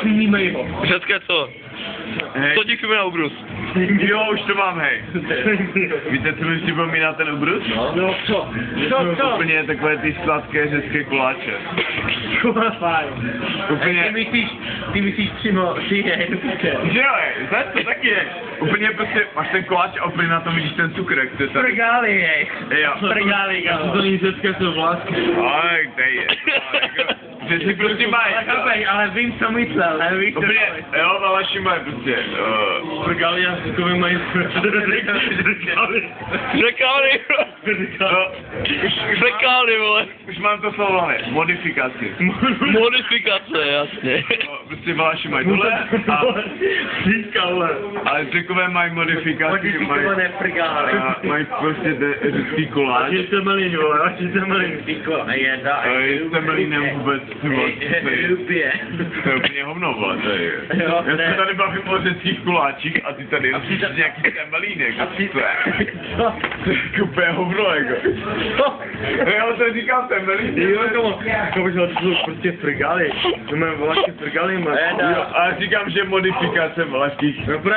Snímej ho. Řecké co? Hej. Co ti chybí na ubrus? Jo, už to mám, hej. Víte, co mi připomíná ten ubrus? No co? Úplně takové ty sladké řecké koláče. Fajn. Úplně... Ty myslíš přímo, ty je. Že jo, znáš to taky je. Úplně prostě, máš ten koláč a úplně na tom vidíš ten cukr, jak to je tak... Prgáli, jej. Jo. Prgáli, To kámo. není řecké, to vlásky. Ale kde je? Že si prostě mají... Ale vím, co myslel, ne? Víš, co Úplně, myslel. jo, Valaši mají prostě... Prgáli a takový mají... Řekány! Řekány, vole. Už mám to slovo, hlavě. Modifikaci. Modifikace, jasně. Prostě Valaši mají tohle a... Říkal, Ale Řekové mají modifikaci, mají... modifikované prgály. Mají prostě řecký koláč. Až jste malý, vole, až jste malý. Tyko, nejeda. Jste melínem vůbec, ty vole, Rubě. to je úplně hovno, vole, to je. Jo, Já ne. se tady bavím o řeckých koláčích a ty tady nosíš nějaký temelínek. To je úplně hovno, jako. Jo, to říkám temelínek. Jo, komu, to jsou prostě prgály. To máme vlastně prgály, má. Jo, a říkám, že modifikace vlašských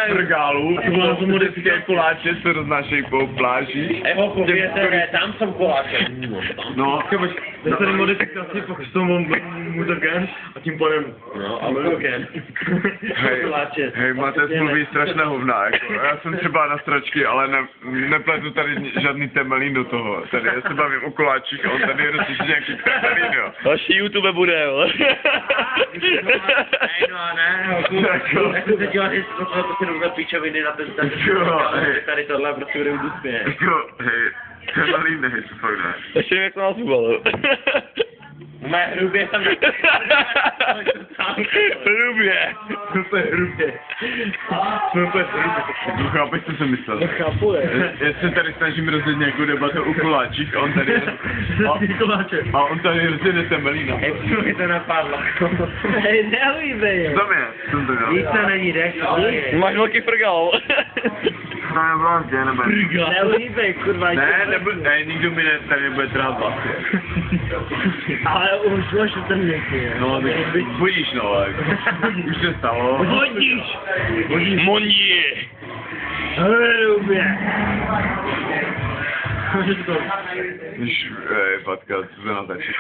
prgálů, to jsou modifické koláče, se roznášejí po pláži. Eho, pověte, ne, tam jsou koláče. No, To tady modifikaci, pak s tomu mutagen a tím pádem, no, a mutagen. hej, máte smluví strašná hovna, jako. Já jsem třeba na stračky, ale nepletu tady žádný temelín do toho. Tady já se bavím o koláčích a on tady rozliší nějaký temelín, jo. Vaši YouTube bude, jo. Jak se dělá, že to si jdou píčoviny na ten tady tohle prostě bude uduspět. Jako, hej, temelín, hej, to fakt ne. Ještě jak to nazývalo. Mé hrubě tam Hrubě. To je hrubě. To je hrubě. Jako chápeš, co jsem myslel? Chápu, Já se tady snažím rozjet nějakou debatu o koláčích a on tady... A on tady rozjede temelína. Jak to napadlo? Hej, nelíbej. Co mě? Jsem to dělal. Nic to není, jdeš. Máš velký frgal. No nevládě, nebude. Nelíbej, kurva. Ne, nikdo mi tady nebude trhat vlasy. Ale už to nechci. No, tak budíš, no, ale už se stalo. Vodíš. Mondí. Hrubě. Už, Patka, co se natáčí?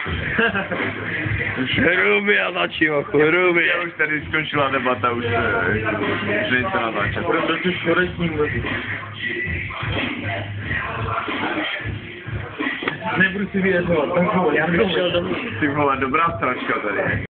Hrubě a začívachu, hrubě. Já už tady skončila debata, už že nic se natáčí. To je škoreční vody. Nebudu si vyjezovat. Já bych šel domů. Ty vole, dobrá stračka tady.